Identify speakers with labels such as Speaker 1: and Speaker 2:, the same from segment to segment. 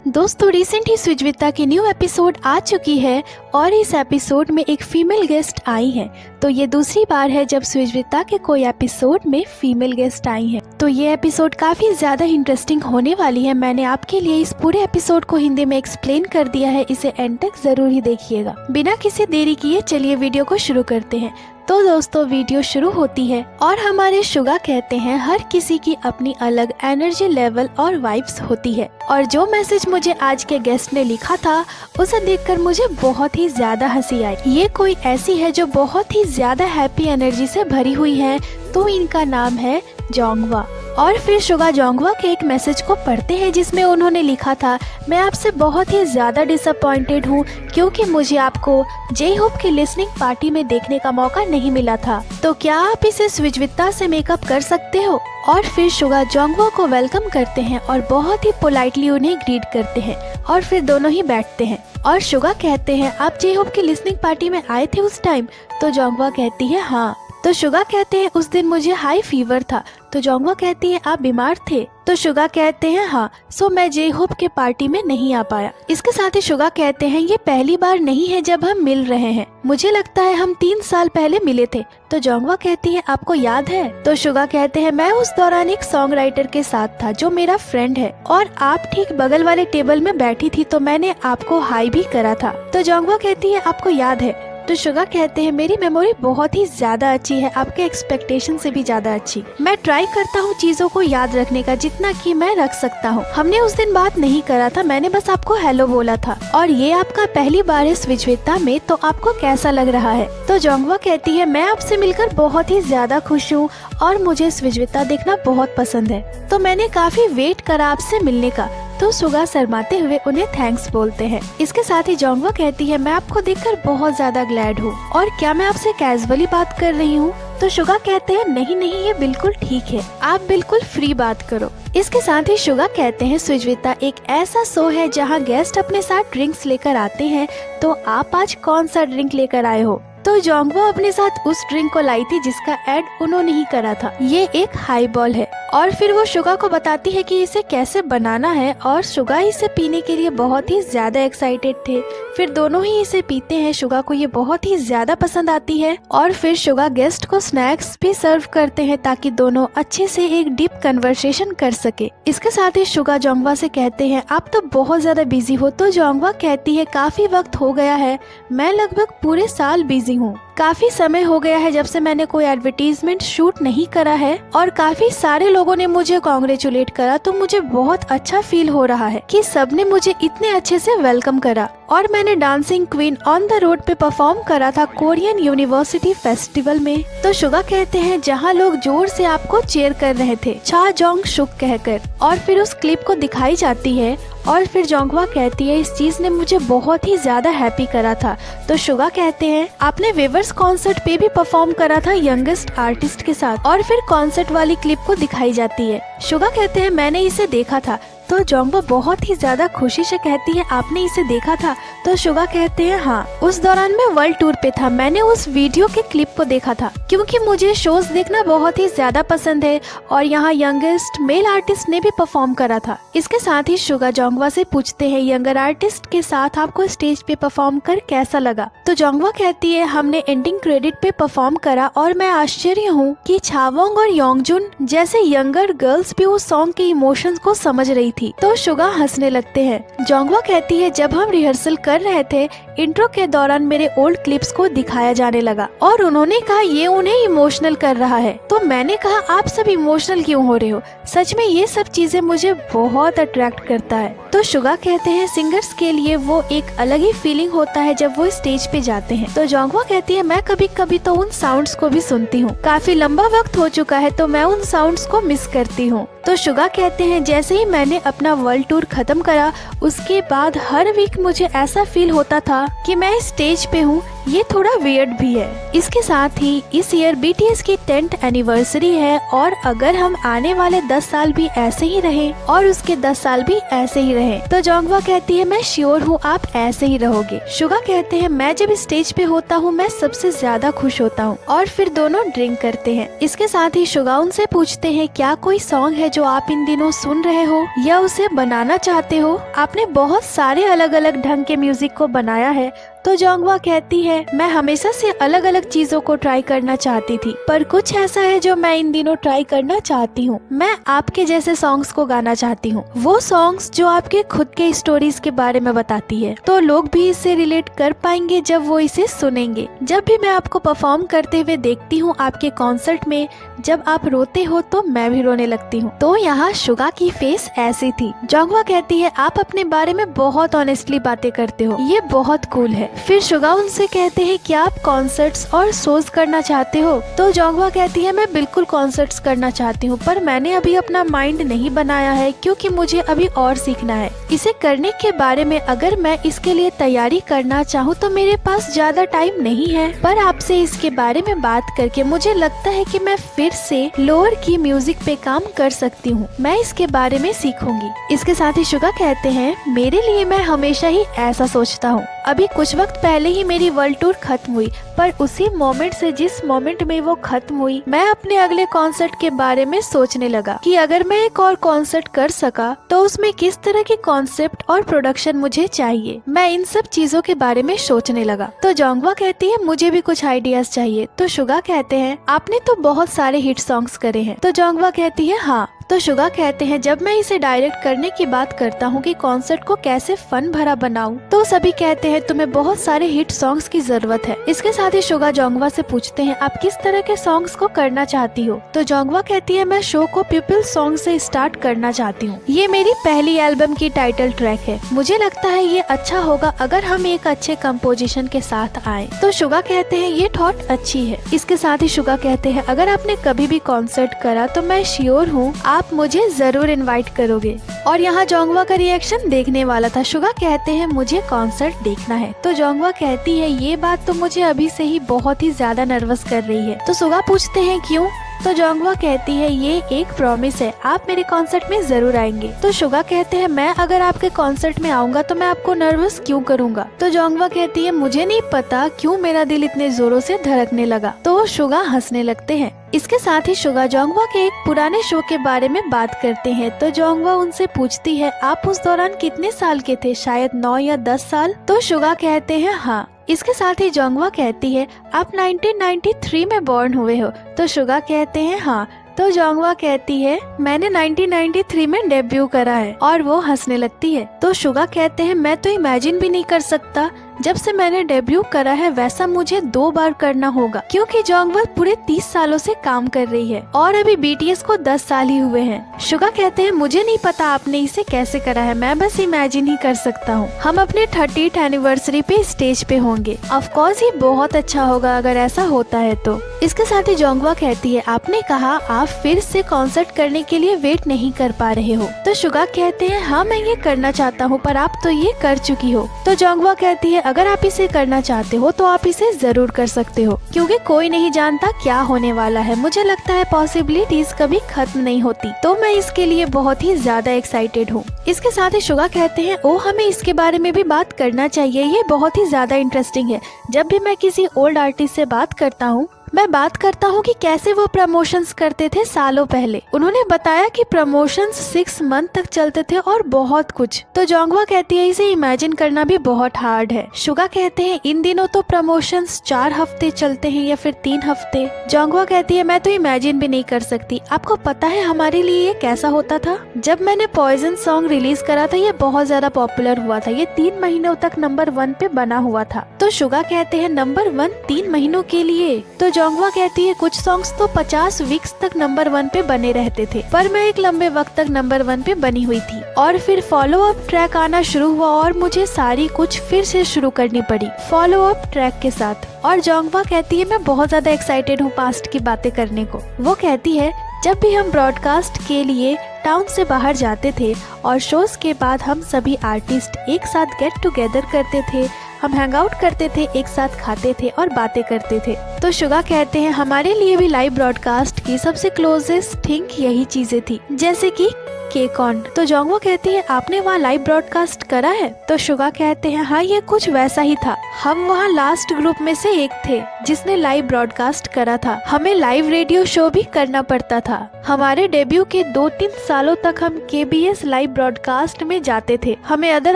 Speaker 1: दोस्तों रिसेंट ही सुजविता की new episode आ चुकी है और इस एपिसोड में एक फीमेल गेस्ट आई है। तो ये दूसरी बार है जब सुजविता के कोई एपिसोड में फीमेल गेस्ट आई है। तो ये एपिसोड काफी ज्यादा इंटरेस्टिंग होने वाली है। मैंने आपके लिए इस पूरे एपिसोड को हिंदी में एक्सप्लेन कर दिया है, इसे एंड तक जरूर ही देखिएगा। बिना किसी देरी किए चलिए वीडियो को शुरू करते हैं। तो दोस्तों वीडियो शुरू होती है और हमारे शुगा कहते हैं हर किसी की अपनी अलग एनर्जी लेवल और वाइब्स होती है, और जो मैसेज मुझे आज के गेस्ट ने लिखा था उसे देखकर मुझे बहुत ही ज्यादा हंसी आई। ये कोई ऐसी है जो बहुत ही ज्यादा हैप्पी एनर्जी से भरी हुई है, तो इनका नाम है जोंगवा। और फिर शुगा जोंगवा के एक मैसेज को पढ़ते हैं जिसमें उन्होंने लिखा था, मैं आपसे बहुत ही ज्यादा डिसअपॉइंटेड हूँ क्योंकि मुझे आपको जे होप की लिसनिंग पार्टी में देखने का मौका नहीं मिला था। तो क्या आप इसे सुजविता से मेकअप कर सकते हो? और फिर शुगा जोंगवा को वेलकम करते हैं और बहुत ही पोलाइटली उन्हें ग्रीट करते हैं और फिर दोनों ही बैठते हैं। और शुगा कहते हैं आप जे होप की लिसनिंग पार्टी में आए थे उस टाइम? तो जोंगवा कहती है हाँ। तो शुगा कहते हैं उस दिन मुझे हाई फीवर था। तो जोंगवा कहती है आप बीमार थे? तो शुगा कहते हैं हाँ, सो मैं जे होप के पार्टी में नहीं आ पाया। इसके साथ ही शुगा कहते हैं ये पहली बार नहीं है जब हम मिल रहे हैं, मुझे लगता है हम 3 साल पहले मिले थे। तो जोंगवा कहती है आपको याद है? तो शुगा कहते हैं मैं उस दौरान एक सॉन्ग राइटर के साथ था जो मेरा फ्रेंड है, और आप ठीक बगल वाले टेबल में बैठी थी तो मैंने आपको हाई भी करा था। तो जोंगवा कहती है आपको याद है? तो शुगा कहते हैं मेरी मेमोरी बहुत ही ज्यादा अच्छी है, आपके एक्सपेक्टेशन से भी ज्यादा अच्छी। मैं ट्राई करता हूँ चीजों को याद रखने का जितना कि मैं रख सकता हूँ। हमने उस दिन बात नहीं करा था, मैंने बस आपको हेलो बोला था, और ये आपका पहली बार है सुजविता में, तो आपको कैसा लग रहा है? तो जोंगवा कहती है मैं आपसे मिलकर बहुत ही ज्यादा खुश हूँ और मुझे सुजविता देखना बहुत पसंद है, तो मैंने काफी वेट करा आपसे मिलने का। तो शुगा शर्माते हुए उन्हें थैंक्स बोलते हैं। इसके साथ ही जोंगवा कहती है मैं आपको देखकर बहुत ज्यादा ग्लैड हूँ, और क्या मैं आपसे कैजुअली बात कर रही हूँ? तो शुगा कहते हैं नहीं नहीं, ये बिल्कुल ठीक है, आप बिल्कुल फ्री बात करो। इसके साथ ही शुगा कहते हैं सुजविता एक ऐसा शो है जहाँ गेस्ट अपने साथ ड्रिंक्स लेकर आते हैं, तो आप आज कौन सा ड्रिंक लेकर आए हो? तो जोंगवा अपने साथ उस ड्रिंक को लाई थी जिसका ऐड उन्होंने ही करा था, ये एक हाई बॉल है। और फिर वो शुगा को बताती है कि इसे कैसे बनाना है, और शुगा इसे पीने के लिए बहुत ही ज्यादा एक्साइटेड थे। फिर दोनों ही इसे पीते हैं, शुगा को ये बहुत ही ज्यादा पसंद आती है। और फिर शुगा गेस्ट को स्नैक्स भी सर्व करते हैं ताकि दोनों अच्छे से एक डीप कन्वर्सेशन कर सके। इसके साथ ही शुगा जोंगवा से कहते हैं आप तो बहुत ज्यादा बिजी हो। तो जोंगवा कहती है काफी वक्त हो गया है, मैं लगभग पूरे साल बिजी हूँ, काफी समय हो गया है जब से मैंने कोई एडवर्टीजमेंट शूट नहीं करा है, और काफी सारे लोगों ने मुझे कॉन्ग्रेचुलेट करा, तो मुझे बहुत अच्छा फील हो रहा है कि सबने मुझे इतने अच्छे से वेलकम करा। और मैंने dancing queen on the road पे परफॉर्म करा था कोरियन यूनिवर्सिटी फेस्टिवल में। तो शुगा कहते हैं जहाँ लोग जोर से आपको चेयर कर रहे थे, चा जोंग शुक कहकर। और फिर उस क्लिप को दिखाई जाती है, और फिर जोंगवा कहती है इस चीज ने मुझे बहुत ही ज्यादा हैप्पी करा था। तो शुगा कहते हैं आपने वेवर्स कॉन्सर्ट पे भी परफॉर्म करा था यंगेस्ट आर्टिस्ट के साथ, और फिर कॉन्सर्ट वाली क्लिप को दिखाई जाती है। शुगा कहते हैं मैंने इसे देखा था। तो जोंगवा बहुत ही ज्यादा खुशी से कहती है आपने इसे देखा था? तो शुगा कहते हैं हाँ, उस दौरान मैं वर्ल्ड टूर पे था, मैंने उस वीडियो के क्लिप को देखा था क्योंकि मुझे शोज देखना बहुत ही ज्यादा पसंद है, और यहाँ यंगेस्ट मेल आर्टिस्ट ने भी परफॉर्म करा था। इसके साथ ही शुगा जोंगवा से पूछते हैं यंगर आर्टिस्ट के साथ आपको स्टेज पे परफॉर्म कर कैसा लगा? तो जोंगवा कहती है हमने एंडिंग क्रेडिट पे परफॉर्म करा, और मैं आश्चर्य हूँ कि छावोंग और योंगजुन जैसे यंगर गर्ल्स भी उस सॉन्ग के इमोशंस को समझ रही थी। तो शुगा हंसने लगते हैं। जोंगवा कहती है जब हम रिहर्सल कर रहे थे इंट्रो के दौरान मेरे ओल्ड क्लिप्स को दिखाया जाने लगा, और उन्होंने कहा ये उन्हें इमोशनल कर रहा है। तो मैंने कहा आप सब इमोशनल क्यों हो रहे हो? सच में ये सब चीजें मुझे बहुत अट्रैक्ट करता है। तो शुगा कहते हैं सिंगर्स के लिए वो एक अलग ही फीलिंग होता है जब वो स्टेज पे जाते हैं। तो जोंगवा कहती है मैं कभी कभी तो उन साउंड्स को भी सुनती हूँ, काफी लंबा वक्त हो चुका है तो मैं उन साउंड्स को मिस करती हूँ। तो शुगा कहते हैं जैसे ही मैंने अपना वर्ल्ड टूर खत्म करा उसके बाद हर वीक मुझे ऐसा फील होता था कि मैं स्टेज पे हूँ, ये थोड़ा वियर्ड भी है। इसके साथ ही इस ईयर BTS की 10th एनिवर्सरी है और अगर हम आने वाले 10 साल भी ऐसे ही रहे और उसके 10 साल भी ऐसे ही रहे तो जोंगवा कहती है मैं श्योर हूँ आप ऐसे ही रहोगे। सुगा कहते हैं मैं जब स्टेज पे होता हूँ मैं सबसे ज्यादा खुश होता हूँ और फिर दोनों ड्रिंक करते हैं। इसके साथ ही सुगा उनसे पूछते हैं क्या कोई सॉन्ग है जो आप इन दिनों सुन रहे हो या उसे बनाना चाहते हो? आपने बहुत सारे अलग अलग ढंग के म्यूजिक को बनाया है। तो जोंगवा कहती है मैं हमेशा से अलग अलग चीजों को ट्राई करना चाहती थी पर कुछ ऐसा है जो मैं इन दिनों ट्राई करना चाहती हूँ। मैं आपके जैसे सॉन्ग्स को गाना चाहती हूँ, वो सॉन्ग्स जो आपके खुद के स्टोरीज के बारे में बताती है तो लोग भी इससे रिलेट कर पाएंगे जब वो इसे सुनेंगे। जब भी मैं आपको परफॉर्म करते हुए देखती हूँ आपके कॉन्सर्ट में, जब आप रोते हो तो मैं भी रोने लगती हूँ। तो यहाँ सुगा की फेस ऐसी थी। जोंगवा कहती है आप अपने बारे में बहुत ऑनेस्टली बातें करते हो, ये बहुत कूल है। फिर सुगा उनसे कहते हैं क्या आप कॉन्सर्ट्स और शोज करना चाहते हो? तो जोंगवा कहती है मैं बिल्कुल कॉन्सर्ट्स करना चाहती हूँ पर मैंने अभी अपना माइंड नहीं बनाया है क्योंकि मुझे अभी और सीखना है। इसे करने के बारे में अगर मैं इसके लिए तैयारी करना चाहूँ तो मेरे पास ज्यादा टाइम नहीं है, पर आपसे इसके बारे में बात करके मुझे लगता है कि मैं फिर से लोअर की म्यूजिक पे काम कर सकती हूँ। मैं इसके बारे में सीखूंगी। इसके साथ ही सुगा कहते हैं मेरे लिए मैं हमेशा ही ऐसा सोचता हूँ। अभी कुछ वक्त पहले ही मेरी वर्ल्ड टूर खत्म हुई पर उसी मोमेंट से जिस मोमेंट में वो खत्म हुई मैं अपने अगले कॉन्सर्ट के बारे में सोचने लगा कि अगर मैं एक और कॉन्सर्ट कर सका तो उसमें किस तरह के कॉन्सेप्ट और प्रोडक्शन मुझे चाहिए। मैं इन सब चीजों के बारे में सोचने लगा। तो जोंगवा कहती है मुझे भी कुछ आइडियाज चाहिए। तो सुगा कहते हैं आपने तो बहुत सारे हिट सॉन्ग्स करे हैं। तो जोंगवा कहती है हाँ। तो सुगा कहते हैं जब मैं इसे डायरेक्ट करने की बात करता हूँ कि कॉन्सर्ट को कैसे फन भरा बनाऊं, तो सभी कहते हैं तुम्हें बहुत सारे हिट सॉन्ग्स की जरूरत है। इसके साथ ही सुगा जोंगवा से पूछते हैं आप किस तरह के सॉन्ग्स को करना चाहती हो? तो जोंगवा कहती है मैं शो को पीपल सॉन्ग से स्टार्ट करना चाहती हूँ। ये मेरी पहली एल्बम की टाइटल ट्रैक है। मुझे लगता है ये अच्छा होगा अगर हम एक अच्छे कंपोजिशन के साथ आए। तो सुगा कहते हैं ये थॉट अच्छी है। इसके साथ ही सुगा कहते हैं अगर आपने कभी भी कॉन्सर्ट करा तो मैं श्योर हूँ आप मुझे जरूर इनवाइट करोगे। और यहाँ जोंगवा का रिएक्शन देखने वाला था। सुगा कहते हैं मुझे कॉन्सर्ट देखना है। तो जोंगवा कहती है ये बात तो मुझे अभी से ही बहुत ही ज्यादा नर्वस कर रही है। तो सुगा पूछते हैं क्यों? तो जोंगवा कहती है ये एक प्रॉमिस है, आप मेरे कॉन्सर्ट में जरूर आएंगे। तो सुगा कहते हैं मैं अगर आपके कॉन्सर्ट में आऊंगा तो मैं आपको नर्वस क्यों करूंगा? तो जोंगवा कहती है मुझे नहीं पता क्यों मेरा दिल इतने जोरों से धड़कने लगा। तो सुगा हंसने लगते हैं। इसके साथ ही सुगा जोंगवा के एक पुराने शो के बारे में बात करते हैं। तो जोंगवा उनसे पूछती है आप उस दौरान कितने साल के थे? शायद 9 या 10 साल। तो सुगा कहते हैं हाँ। इसके साथ ही जोंगवा कहती है आप 1993 में बॉर्न हुए हो? तो सुगा कहते हैं हाँ। तो जोंगवा कहती है मैंने 1993 में डेब्यू करा है और वो हंसने लगती है। तो सुगा कहते हैं मैं तो इमेजिन भी नहीं कर सकता, जब से मैंने डेब्यू करा है वैसा मुझे 2 बार करना होगा क्योंकि जोंगवा पूरे 30 सालों से काम कर रही है और अभी BTS को 10 साल ही हुए हैं। सुगा कहते हैं मुझे नहीं पता आपने इसे कैसे करा है, मैं बस इमेजिन ही कर सकता हूँ। हम अपने 30th एनिवर्सरी पे स्टेज पे होंगे। ऑफ कोर्स ये बहुत अच्छा होगा अगर ऐसा होता है तो। इसके साथ ही जोंगवा कहती है आपने कहा आप फिर से कॉन्सर्ट करने के लिए वेट नहीं कर पा रहे हो? तो सुगा कहते हैं हाँ मैं ये करना चाहता हूँ पर आप तो ये कर चुकी हो। तो जोंगवा कहती है अगर आप इसे करना चाहते हो तो आप इसे जरूर कर सकते हो क्योंकि कोई नहीं जानता क्या होने वाला है। मुझे लगता है पॉसिबिलिटीज कभी खत्म नहीं होती, तो मैं इसके लिए बहुत ही ज्यादा एक्साइटेड हूँ। इसके साथ ही सुगा कहते हैं ओ हमें इसके बारे में भी बात करना चाहिए, ये बहुत ही ज्यादा इंटरेस्टिंग है। जब भी मैं किसी ओल्ड आर्टिस्ट से बात करता हूँ मैं बात करता हूँ कि कैसे वो प्रमोशंस करते थे सालों पहले। उन्होंने बताया कि प्रमोशंस 6 मंथ तक चलते थे और बहुत कुछ। तो जोंगवा कहती है इसे इमेजिन करना भी बहुत हार्ड है। सुगा कहते हैं इन दिनों तो प्रमोशंस 4 हफ्ते चलते हैं या फिर 3 हफ्ते। जोंगवा कहती है मैं तो इमेजिन भी नहीं कर सकती। आपको पता है हमारे लिए ये कैसा होता था? जब मैंने पॉइजन सॉन्ग रिलीज करा था ये बहुत ज्यादा पॉपुलर हुआ था, ये 3 महीनों तक नंबर 1 पे बना हुआ था। तो सुगा कहते हैं नंबर 1 3 महीनों के लिए? तो जोंगवा कहती है कुछ सॉन्ग्स तो 50 वीक्स तक नंबर 1 पे बने रहते थे, पर मैं एक लंबे वक्त तक नंबर 1 पे बनी हुई थी और फिर फॉलो अप ट्रैक आना शुरू हुआ और मुझे सारी कुछ फिर से शुरू करनी पड़ी फॉलो अप ट्रैक के साथ। और जोंगवा कहती है मैं बहुत ज्यादा एक्साइटेड हूँ पास्ट की बातें करने को। वो कहती है जब भी हम ब्रॉडकास्ट के लिए टाउन से बाहर जाते थे और शोज के बाद हम सभी आर्टिस्ट एक साथ गेट टुगेदर करते थे, हम हैंग आउट करते थे, एक साथ खाते थे और बातें करते थे। तो शुगा कहते हैं हमारे लिए भी लाइव ब्रॉडकास्ट की सबसे क्लोजेस्ट थिंग यही चीजें थी, जैसे कि केकॉन। तो जोंगवा कहती है आपने वहाँ लाइव ब्रॉडकास्ट करा है? तो शुगा कहते हैं हाँ, ये कुछ वैसा ही था। हम वहाँ लास्ट ग्रुप में से एक थे जिसने लाइव ब्रॉडकास्ट करा था। हमें लाइव रेडियो शो भी करना पड़ता था। हमारे डेब्यू के 2-3 सालों तक हम KBS लाइव ब्रॉडकास्ट में जाते थे। हमें अदर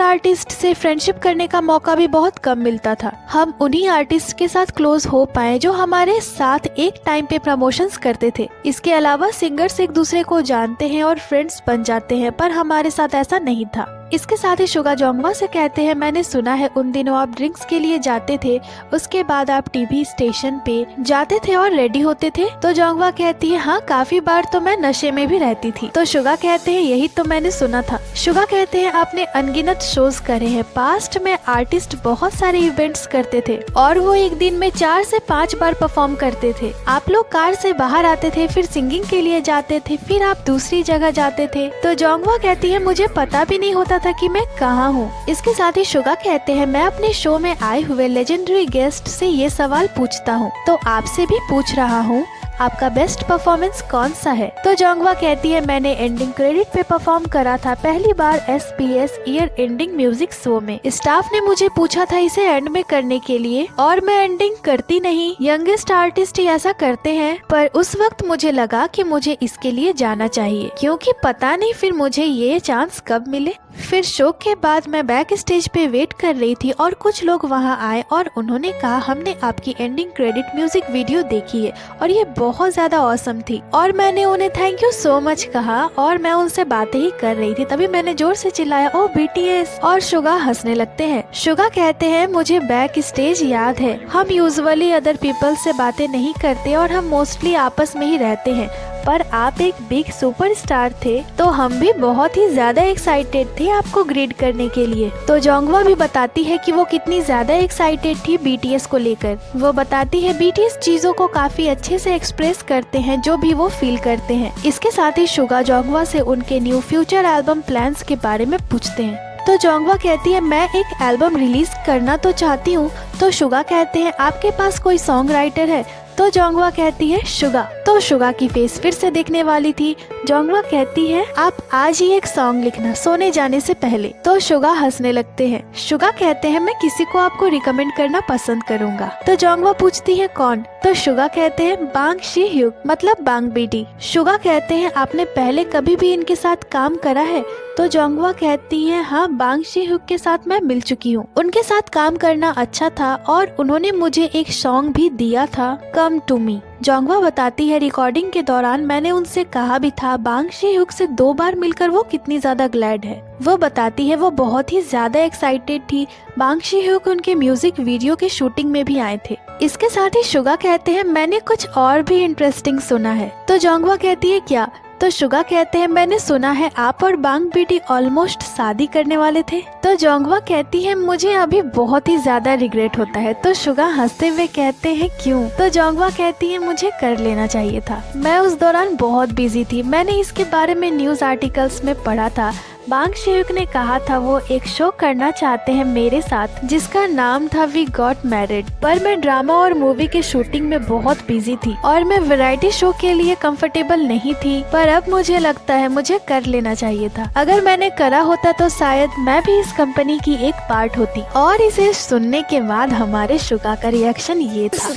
Speaker 1: आर्टिस्ट से फ्रेंडशिप करने का मौका भी बहुत कम मिलता था। हम उन्हीं आर्टिस्ट के साथ क्लोज हो पाए जो हमारे साथ एक टाइम पे प्रमोशंस करते थे। इसके अलावा सिंगर्स एक दूसरे को जानते हैं और फ्रेंड्स बन जाते हैं, पर हमारे साथ ऐसा नहीं था। इसके साथ ही शुगा जोंगवा से कहते हैं मैंने सुना है उन दिनों आप ड्रिंक्स के लिए जाते थे, उसके बाद आप टीवी स्टेशन पे जाते थे और रेडी होते थे। तो जोंगवा कहती है हाँ, काफी बार तो मैं नशे में भी रहती थी। तो शुगा कहते हैं यही तो मैंने सुना था। शुगा कहते हैं आपने अनगिनत शोज करे हैं। पास्ट में आर्टिस्ट बहुत सारे इवेंट्स करते थे और वो एक दिन में 4 से 5 बार परफॉर्म करते थे। आप लोग कार से बाहर आते थे, फिर सिंगिंग के लिए जाते थे, फिर आप दूसरी जगह जाते थे। तो जोंगवा कहती है मुझे पता भी नहीं होता था कि मैं कहाँ हूँ। इसके साथ ही शुगा कहते हैं मैं अपने शो में आए हुए लेजेंडरी गेस्ट से ये सवाल पूछता हूँ, तो आपसे भी पूछ रहा हूँ, आपका बेस्ट परफॉर्मेंस कौन सा है? तो जोंगवा कहती है मैंने एंडिंग क्रेडिट पे परफॉर्म करा था पहली बार SBS year ending music show में। स्टाफ ने मुझे पूछा था इसे एंड में करने के लिए और मैं एंडिंग करती नहीं। यंगेस्ट आर्टिस्ट ही ऐसा करते हैं, पर उस वक्त मुझे लगा कि मुझे इसके लिए जाना चाहिए, क्योंकि पता नहीं फिर मुझे ये चांस कब मिले। फिर शो के बाद मैं बैक स्टेज पे वेट कर रही थी और कुछ लोग वहाँ आए और उन्होंने कहा हमने आपकी एंडिंग क्रेडिट म्यूजिक वीडियो देखी है और ये बहुत ज्यादा ऑसम थी। और मैंने उन्हें थैंक यू सो मच कहा और मैं उनसे बातें ही कर रही थी, तभी मैंने जोर से चिल्लाया ओ BTS, और शुगा हंसने लगते हैं। शुगा कहते हैं मुझे बैक स्टेज याद है, हम यूजुअली अदर पीपल से बातें नहीं करते और हम मोस्टली आपस में ही रहते हैं, पर आप एक बिग सुपरस्टार थे तो हम भी बहुत ही ज्यादा एक्साइटेड थे आपको ग्रीट करने के लिए। तो जोंगवा भी बताती है कि वो कितनी ज्यादा एक्साइटेड थी BTS को लेकर। वो बताती है BTS चीजों को काफी अच्छे से एक्सप्रेस करते हैं जो भी वो फील करते हैं। इसके साथ ही शुगा जोंगवा से उनके न्यू फ्यूचर एल्बम प्लान्स के बारे में पूछते हैं। तो जोंगवा कहती है मैं एक एल्बम रिलीज करना तो चाहती हूँ। तो शुगा कहते हैं आपके पास कोई सॉन्ग राइटर है? तो जोंगवा कहती है शुगा। तो शुगा की फेस फिर से दिखने वाली थी। जोंगवा कहती है आप आज ही एक सॉन्ग लिखना सोने जाने से पहले। तो शुगा हंसने लगते हैं। शुगा कहते हैं मैं किसी को आपको रिकमेंड करना पसंद करूंगा। तो जोंगवा पूछती है कौन? तो शुगा कहते हैं बांग शी ह्यूक, मतलब बांग बीटी। शुगा कहते हैं आपने पहले कभी भी इनके साथ काम करा है? तो जोंगवा कहती है हाँ, बांग शी ह्यूक के साथ मैं मिल चुकी हूँ, उनके साथ काम करना अच्छा था और उन्होंने मुझे एक सॉन्ग भी दिया था, कम टू मी। जोंगवा बताती है रिकॉर्डिंग के दौरान मैंने उनसे कहा भी था बांग शी ह्यूक से 2 बार मिलकर वो कितनी ज्यादा ग्लैड है। वो बताती है वो बहुत ही ज्यादा एक्साइटेड थी। बांग शी ह्यूक उनके म्यूजिक वीडियो के शूटिंग में भी आए थे। इसके साथ ही शुगा कहते हैं मैंने कुछ और भी इंटरेस्टिंग सुना है। तो जोंगवा कहती है क्या? तो शुगा कहते हैं मैंने सुना है आप और बांग बीटी ऑलमोस्ट शादी करने वाले थे। तो जोंगवा कहती है मुझे अभी बहुत ही ज्यादा रिग्रेट होता है। तो शुगा हंसते हुए कहते हैं क्यों? तो जोंगवा कहती है मुझे कर लेना चाहिए था, मैं उस दौरान बहुत बिजी थी, मैंने इसके बारे में न्यूज आर्टिकल्स में पढ़ा था। बांग शी ह्यूक ने कहा था वो एक शो करना चाहते हैं मेरे साथ जिसका नाम था वी गॉट मैरिड, पर मैं ड्रामा और मूवी के शूटिंग में बहुत बिजी थी और मैं वैरायटी शो के लिए कंफर्टेबल नहीं थी। पर अब मुझे लगता है मुझे कर लेना चाहिए था, अगर मैंने करा होता तो शायद मैं भी इस कंपनी की एक पार्ट होती। और इसे सुनने के बाद हमारे शुगा का रिएक्शन ये था।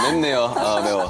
Speaker 2: 맵네요. 매워.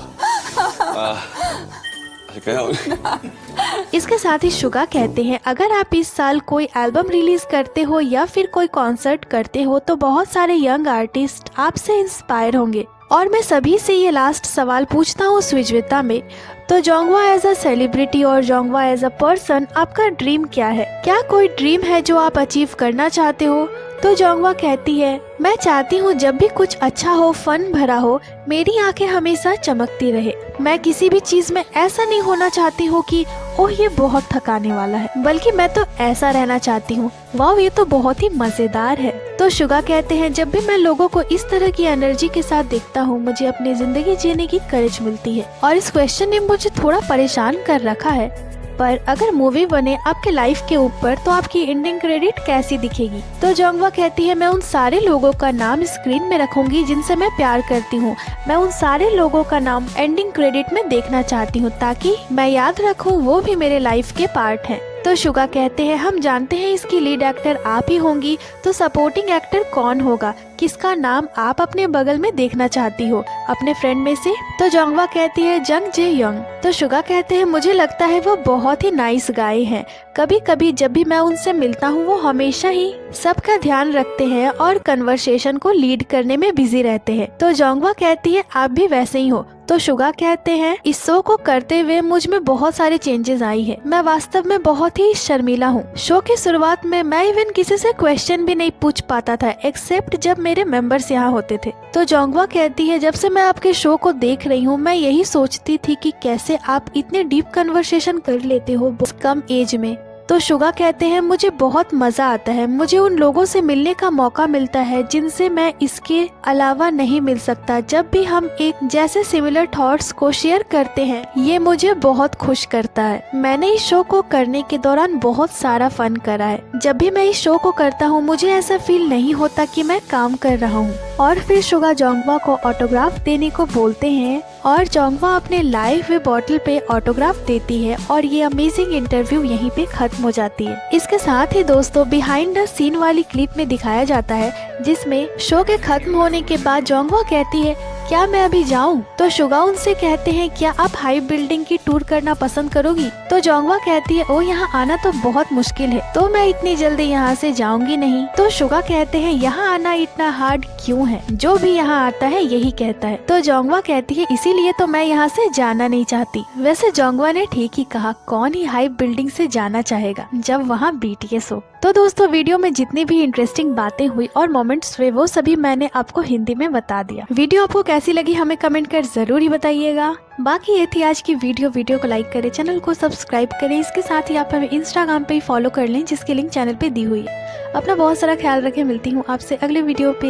Speaker 1: इसके साथ ही शुगा कहते हैं अगर आप इस साल कोई एल्बम रिलीज करते हो या फिर कोई कॉन्सर्ट करते हो तो बहुत सारे यंग आर्टिस्ट आपसे इंस्पायर होंगे। और मैं सभी से ये लास्ट सवाल पूछता हूँ स्विजविता में, तो जोंगवा एज अ सेलिब्रिटी और जोंगवा एज अ पर्सन आपका ड्रीम क्या है? क्या कोई ड्रीम है जो आप अचीव करना चाहते हो? तो जोंगवा कहती है मैं चाहती हूँ जब भी कुछ अच्छा हो, फन भरा हो, मेरी आंखें हमेशा चमकती रहे। मैं किसी भी चीज में ऐसा नहीं होना चाहती हूँ कि ओह ये बहुत थकाने वाला है, बल्कि मैं तो ऐसा रहना चाहती हूँ, वाह ये तो बहुत ही मजेदार है। तो शुगा कहते हैं जब भी मैं लोगों को इस तरह की एनर्जी के साथ देखता हूँ मुझे अपनी जिंदगी जीने की करेज मिलती है। और इस क्वेश्चन ने मुझे थोड़ा परेशान कर रखा है। पर अगर मूवी बने आपके लाइफ के ऊपर तो आपकी एंडिंग क्रेडिट कैसी दिखेगी? तो जोंगवा कहती है मैं उन सारे लोगों का नाम स्क्रीन में रखूंगी जिनसे मैं प्यार करती हूँ। मैं उन सारे लोगों का नाम एंडिंग क्रेडिट में देखना चाहती हूँ ताकि मैं याद रखूँ वो भी मेरे लाइफ के पार्ट हैं। तो शुगा कहते हैं हम जानते हैं इसकी लीड एक्टर आप ही होंगी, तो सपोर्टिंग एक्टर कौन होगा? किसका नाम आप अपने बगल में देखना चाहती हो अपने फ्रेंड में से? तो जोंगवा कहती है जंग जे यंग। तो शुगा कहते हैं मुझे लगता है वो बहुत ही नाइस गाय हैं। कभी कभी जब भी मैं उनसे मिलता हूँ वो हमेशा ही सबका ध्यान रखते हैं और कन्वर्सेशन को लीड करने में बिजी रहते हैं। तो जोंगवा कहती है आप भी वैसे ही हो। तो शुगा कहते हैं इस शो को करते हुए मुझ में बहुत सारे चेंजेस आई है। मैं वास्तव में बहुत ही शर्मीला हूँ। शो की शुरुआत में मैं इवन किसी से क्वेश्चन भी नहीं पूछ पाता था एक्सेप्ट जब मेरे मेंबर्स यहाँ होते थे। तो जोंगवा कहती है जब से मैं आपके शो को देख रही हूँ मैं यही सोचती थी कि कैसे आप इतने डीप कन्वर्सेशन कर लेते हो कम एज में। तो शुगा कहते हैं मुझे बहुत मजा आता है। मुझे उन लोगों से मिलने का मौका मिलता है जिनसे मैं इसके अलावा नहीं मिल सकता। जब भी हम एक जैसे सिमिलर थॉट्स को शेयर करते हैं ये मुझे बहुत खुश करता है। मैंने इस शो को करने के दौरान बहुत सारा फन करा है। जब भी मैं इस शो को करता हूँ मुझे ऐसा फील नहीं होता कि मैं काम कर रहा हूँ। और फिर शुगा जोंगवा को ऑटोग्राफ देने को बोलते हैं और जोंगवा अपने लाइव वे बॉटल पे ऑटोग्राफ देती है और ये अमेजिंग इंटरव्यू यहीं पे खत्म हो जाती है। इसके साथ ही दोस्तों बिहाइंड द सीन वाली क्लिप में दिखाया जाता है जिसमें शो के खत्म होने के बाद जोंगवा कहती है क्या मैं अभी जाऊं? तो शुगा उनसे कहते हैं क्या आप हाई बिल्डिंग की टूर करना पसंद करोगी? तो जोंगवा कहती है ओ यहाँ आना तो बहुत मुश्किल है तो मैं इतनी जल्दी यहाँ से जाऊंगी नहीं। तो शुगा कहते हैं यहाँ आना इतना हार्ड क्यों है? जो भी यहाँ आता है यही कहता है। तो जोंगवा कहती है इसीलिए तो मैं यहाँ से जाना नहीं चाहती। वैसे जोंगवा ने ठीक ही कहा, कौन ही हाई बिल्डिंग से जाना चाहेगा जब वहाँ BTS हो। तो दोस्तों वीडियो में जितनी भी इंटरेस्टिंग बातें हुई और मोमेंट्स हुए वो सभी मैंने आपको हिंदी में बता दिया। वीडियो आपको कैसी लगी हमें कमेंट कर जरूर ही बताइएगा। बाकी ये थी आज की वीडियो को लाइक करें, चैनल को सब्सक्राइब करें। इसके साथ ही आप हमें इंस्टाग्राम पे ही फॉलो कर लें जिसकी लिंक चैनल पे दी हुई है। अपना बहुत सारा ख्याल रखें। मिलती हूँ आपसे अगले वीडियो पे।